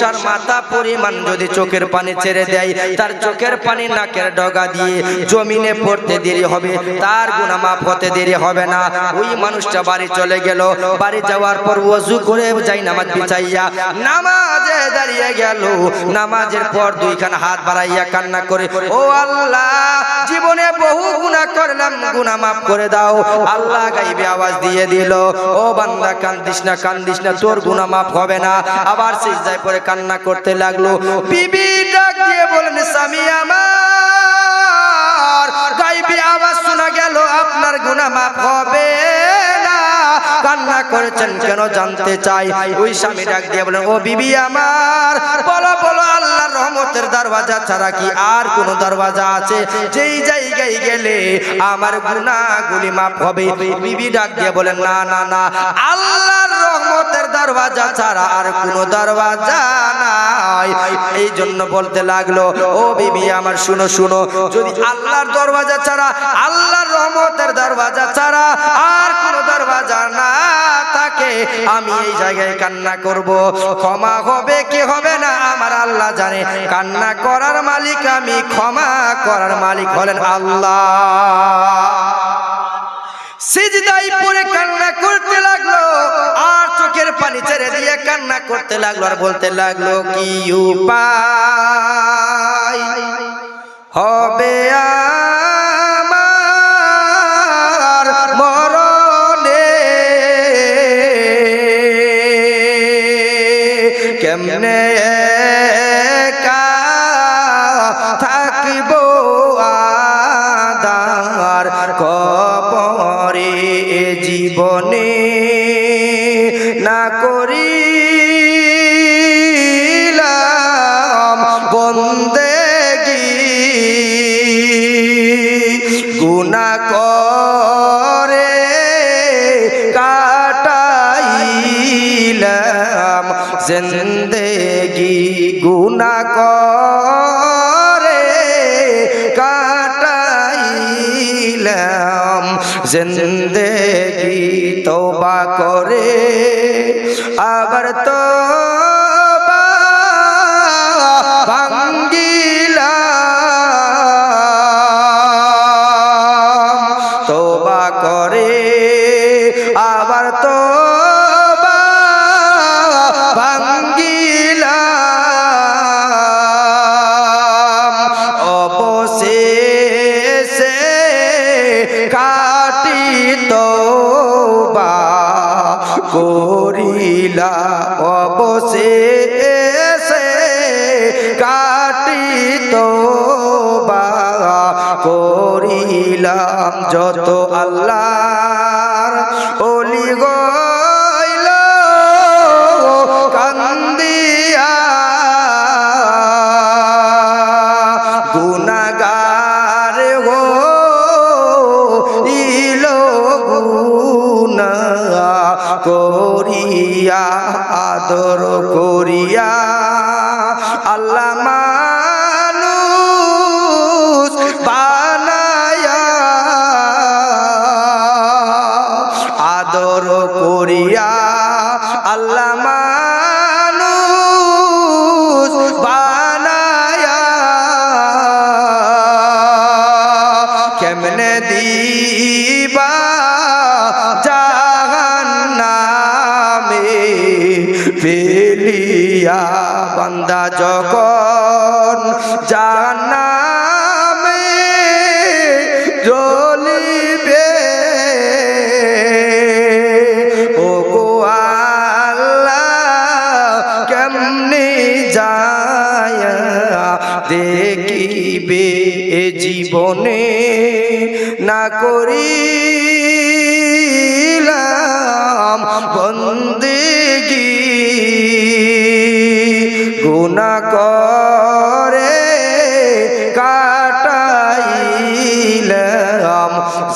সরিষার মাথা পরিমাণ যদি চোখের পানি ছেড়ে দেয়, তার চোখের পানি নাকের ডগা দিয়ে জমিনে পড়তে দেরি হবে, তার গুনাহ মাফ হতে দেরি হবে না। ওই মানুষটা বাড়ি চলে গেল। বাড়ি যাওয়ার পর ওযু করে যাই নামাজ বিছাইয়া নামাজে দাঁড়িয়ে গেল। নামাজের পর দুইখান হাত বাড়াইয়া কান্না করে, ও আল্লাহ, জীবনে বহু গুনাহ করলাম, গুনাহ মাফ করে দাও। আল্লাহ গাইবে আওয়াজ দিয়ে দিল, ও বান্দা কান্দিস না, তোর গুনাহ মাফ হবে না। আবার সিজদায় পড়ে কান্না করতে লাগলো। বিবি ডাক দিয়ে বলেন, স্বামী আমার, গাইবে আওয়াজ শোনা গেল, আপনার গুনাহ মাফ হবে না। কান্না করেছেন কেন জানতে চাই। ওই স্বামী ডাক দিয়ে বলেন, ও বিবি আমার, বলো বলো, আল্লাহর রহমতের দরওয়াজা ছাড়া কি আর কোন দরওয়াজা আছে যেই জায়গায় গেলে আমার গুনাহগুলি মাফ হবে? বিবি ডাক দিয়ে বলেন, না না না, আল্লাহর রহমতের দরওয়াজা ছাড়া আর কোন দরওয়াজা নাই। এই জন্য বলতে লাগলো, ও বিবি আমার, শুনো শুনো, যদি আল্লাহর দরওয়াজা ছাড়া, আল্লাহর রহমতের দরওয়াজা ছাড়া আর কোন দরওয়াজা না থাকে, আমি এই জায়গায় কান্না করব, ক্ষমা হবে কি হবে না আমার আল্লাহ জানে। কান্না করার মালিক আমি, ক্ষমা করার মালিক হলেন আল্লাহ। সিজদায় পড়ে কান্না করতে লাগলো, আর চোখের পানি ছেড়ে দিয়ে কান্না করতে লাগলো, আর বলতে লাগলো, কি উপায় হবে আমার মরণে, কেমনে একা থাকবো আধার কবরে, জীবনে না করিলাম বন্দেগি, গুনাহ করে কাটাইলাম জিন্দেগি, গুনাহ করে কাটাইলাম জিন্দেগি। তওবা করে আবার তওবা ভাঙ্গিলাম, তওবা করে আবার তওবা ভাঙ্গিলাম, অবশেষে কাটি তওবা করিলা, অবশেষে কাটি তওবা করিলাম। যত আল্লাহর ওলি গইল কান্দিয়া, গুনাহগার হইল গুনাহ করিয়া, আদর করিয়া আল্লাহ মানুষ বানায়া, আদর করিয়া আল্লাহ মানুষ বানায়া, কেমনে দিবা জাহান্নামে ফেলিয়া, বান্দা যখন জাহান্নামে জ্বলিবে, ও গো আল্লাহ, কেমনে যায়া দেখিবে জীবনে না করিলাম বন্দেগি, গুনাহ করে কাটাইলাম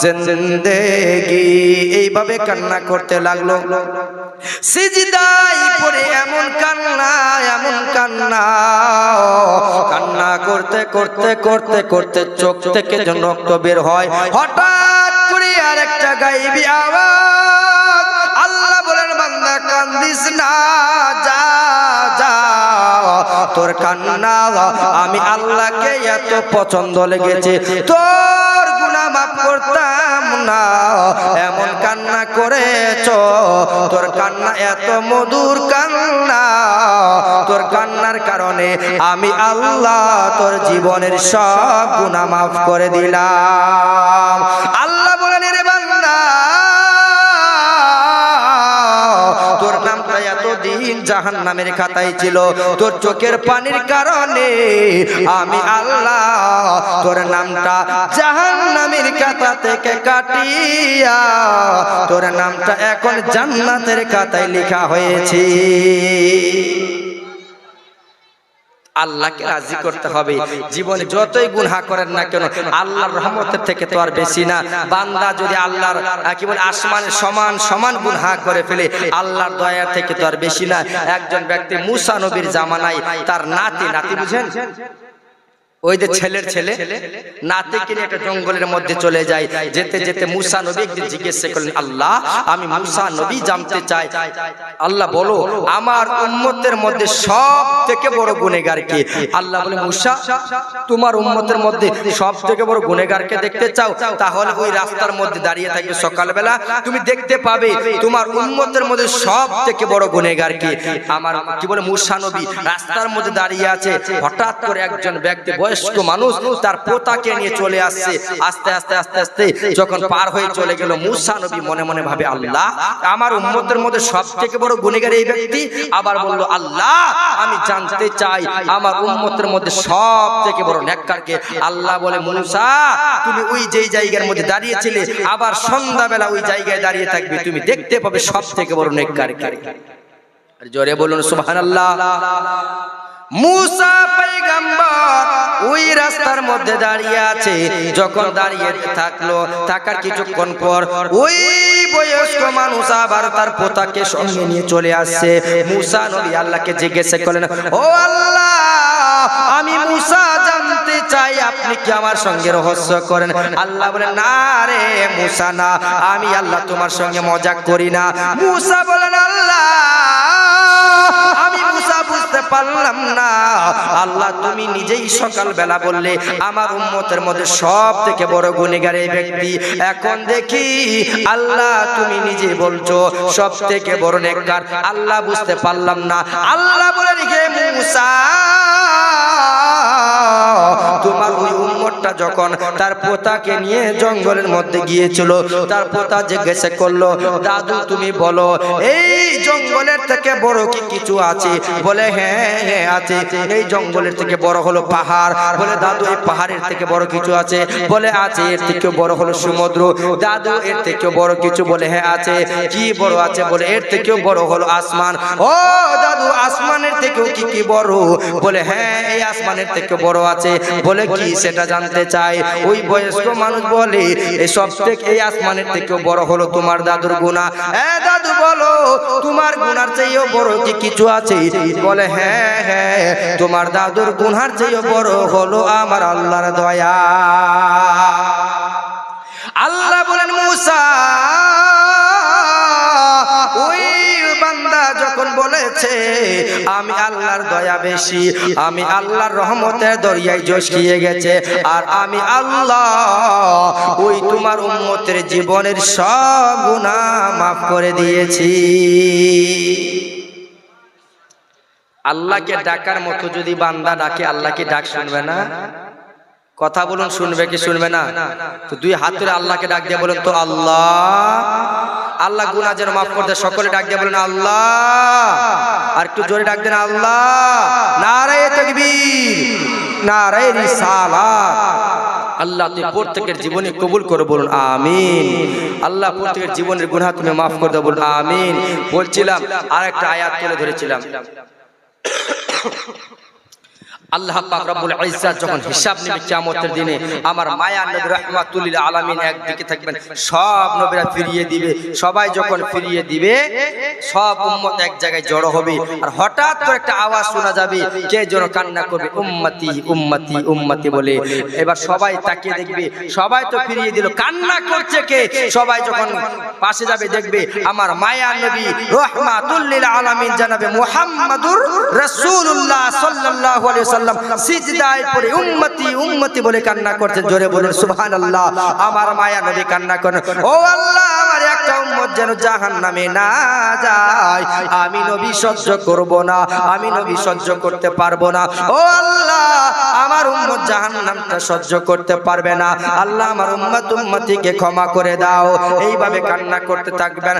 জিন্দেগি। এইভাবে কান্না করতে লাগলো। সিজদায় পড়ে এমন কান্না, এমন কান্না, কান্না করতে করতে করতে করতে চোখ থেকে যেন রক্ত বের হয়। হঠাৎ করে আরেকটা গায়েবী আওয়াজ, আল্লাহ বলেন, বান্দা কান্দিস না, যা যাও তোর কান্না আমি আল্লাহকে এত পছন্দ লেগেছে, তোর গুনাহ মাফ করতাম না, এমন কান্না করেছ, তোর কান্না এত মধুর কান্না, তোর কান্নার কারণে আমি আল্লাহ তোর জীবনের সব গুনাহ মাফ করে দিলাম। আল্লাহ বলেন, রে বান্দা, তোর নামটা এতদিন জাহান্নামের খাতায় ছিল, তোর চোখের পানির কারণে আমি আল্লাহ তোর নামটা জাহান্নামের খাতা থেকে কাটিয়া তোর নামটা এখন জান্নাতের খাতায় লেখা হয়েছে। আল্লাহকে রাজি করতে হবে। জীবনে যতই গুনাহ করেন না কেন, আল্লাহর রহমতের থেকে তো আর বেশি না। বান্দা যদি আল্লাহর কি বলে আসমানের সমান সমান গুনাহ করে ফেলে, আল্লাহর দয়া থেকে তো আর বেশি না। একজন ব্যক্তি মুসা নবীর জামানায় তার নাতি বুঝেন, ওই যে ছেলের ছেলে নাতিকে নিয়ে একটা জঙ্গলের মধ্যে চলে যায়। যেতে যেতে মুসা নবী একদিন জিজ্ঞেস করলেন, আল্লাহ আমি মুসা নবী জানতে চাই, আল্লাহ বলো আমার উম্মতের মধ্যে সব থেকে বড় গুনেহগার কে? আল্লাহ বলে, মুসা তোমার উম্মতের মধ্যে সব থেকে বড় গুনেহগারকে দেখতে চাও, তাহলে ওই রাস্তার মধ্যে দাঁড়িয়ে থাকবে, সকালবেলা তুমি দেখতে পাবে তোমার উম্মতের মধ্যে সব থেকে বড় গুনেহগার কে। আমার কি বলে মুসা নবী রাস্তার মধ্যে দাঁড়িয়ে আছে, হঠাৎ করে একজন ব্যক্তি বয়স্ক মানুষ তার পোতাকে নিয়ে চলে আসছে। আস্তে আস্তে আস্তে আস্তে যখন পার হয়ে চলে গেল, মুসা নবী মনে মনে ভাবে, আল্লাহ আমার উম্মতের মধ্যে সব থেকে বড় গুনেহগার এই ব্যক্তি। আবার বলল, আল্লাহ আমি জানতে চাই আমার উম্মতের মধ্যে সব থেকে বড় নেককার কে? আল্লাহ বলে, মুসা তুমি ওই যেই জায়গার মধ্যে দাঁড়িয়েছিলে, আবার সন্ধ্যাবেলা ওই জায়গায় দাঁড়িয়ে থাকবে, তুমি দেখতে পাবে সব থেকে বড় নেককার কে। জোরে বলুন সুবহানাল্লাহ। মুসা পয়গম্বর ওই রাস্তার মধ্যে দাঁড়িয়ে আছে। যখন দাঁড়িয়ে থাকলো, থাকার কিছুক্ষণ পর ওই বয়স্ক মানুষ আবার তার পোতাকে সঙ্গে নিয়ে চলে আসছে। মুসা নবী আল্লাহকে জিজ্ঞেস করলেন, ও আল্লাহ আমি মুসা জানতে চাই আপনি কি আমার সঙ্গে রহস্য করেন? আল্লাহ বলেন, না রে মুসা না, আমি আল্লাহ তোমার সঙ্গে মজাক করি না। মুসা বলেন, আল্লাহ আমি মুসা বুঝতে পারলাম না, আল্লাহ তুমি নিজেই সকালবেলা বললে আমার উম্মতের মধ্যে সব থেকে বড় গুনেহগার এই ব্যক্তি, এখন দেখি আল্লাহ তুমি নিজে বলছো সব থেকে বড় নেককার, আল্লাহ বুঝতে পারলাম না। আল্লাহ বলেন, হে মুসা তোমার ওই উম্মতটা যখন তার পোতাকে নিয়ে জঙ্গলের মধ্যে গিয়েছিল, তার পোতা জিজ্ঞেস করলো, দাদু তুমি বলো এই জঙ্গলের থেকে বড় কি কিছু আছে? বলে, হ্যাঁ হ্যাঁ আছে। এই জঙ্গলের থেকে বড় হলো পাহাড়। বলে, দাদু এই পাহাড়ের থেকে বড় কিছু আছে? বলে, আছে। এর থেকেও বড় হলো সমুদ্র। দাদু এর থেকেও বড় কিছু? বলে, হ্যাঁ আছে। কি বড় আছে? বলে, এর থেকেও বড় হলো আসমান। ও দাদু আসমানের থেকেও কি কি বড়? বলে, হ্যাঁ এই আসমানের থেকে বড় আছে। বলে, কি সেটা জানতে চাই। ওই বয়স্ক মানুষ বলে, এই সব থেকে এই আসমানের থেকেও বড় হলো তোমার দাদুর গুনাহ। দাদু বলো তোমার গুনার চেয়েও বড় কি কিছু আছে? বলে, হ্যাঁ হ্যাঁ তোমার দাদুর গুনার চেয়েও বড় হলো আমার আল্লাহর দয়া। আল্লাহ বলেন, মুসা ওই বান্দা যখন বলেছে আমি আল্লাহর দয়া বেশি, আমি আল্লাহর রহমতের দরিয়ায় জড়িয়ে গেছে, আর আমি আল্লাহ ওই তোমার উম্মতের জীবনের সব গুনাহ মাফ করে দিয়েছি। আল্লাহকে ডাকার মতো যদি বান্দা ডাকে, আল্লাহকে ডাক শুনবে না? কথা বলুন, শুনবে কি শুনবে না? তো দুই হাত ধরে আল্লাহকে ডাক দিয়ে বলুন তো, আল্লাহ আল্লাহ গুনাহ যেন মাফ করে দেয়। সকলে ডাক দিয়ে বলেন, আল্লাহ। আর একটু জোরে ডাক দেন, আল্লাহ। নারায়ে তাকবীর, নারায়ে রিসালাত। আল্লাহ তুই প্রত্যেকের জীবনে কবুল করে বলুন আমিন। আল্লাহ প্রত্যেকের জীবনের গুনাহ তুমি মাফ করে দাও বলুন আমিন। বলছিলাম আর একটা আয়াত তুলে ধরেছিলাম, আল্লাহ পাক রব্বুল ইজ্জাত যখন হিসাব নেবে কিয়ামতের দিনে, আমার মায়া নবী রাহমাতুল লিল আলামিন একদিকে থাকবেন, সব নবীরা ফিরিয়ে দিবে। সবাই যখন ফিরিয়ে দিবে, সব উম্মত এক জায়গায় জড়ো হবে, আর হঠাৎ করে একটা আওয়াজ শোনা যাবে, কে যেন কান্না করবে, উম্মতি উম্মতি উম্মতি বলে। এবার সবাই তাকিয়ে দেখবে, সবাই তো ফিরিয়ে দিল, কান্না করছে কে? সবাই যখন পাশে যাবে দেখবে আমার মায়া নবী রাহমাতুল লিল আলামিন জনাবে মুহাম্মাদুর রাসূলুল্লাহ সাল্লাল্লাহু আলাইহি ওয়াসাল্লাম সিজদায় পড়ে উম্মতি উম্মতি বলে কান্না করছেন। জোরে বলুন সুবহানাল্লাহ। আমার মায়া নবী কান্না করেন, ও আল্লাহ, আমার একটা উম্মত যেন জাহান্নামে না যায়, আমি নবী সহ্য করব না, আমি নবী সহ্য করতে পারবো না। ও আল্লাহ, আমার উম্মত জাহান্নামটা সহ্য করতে পারবে না, আল্লাহ আমার উম্মত উম্মতিকে ক্ষমা করে দাও। এইভাবে কান্না করতে থাকবেন।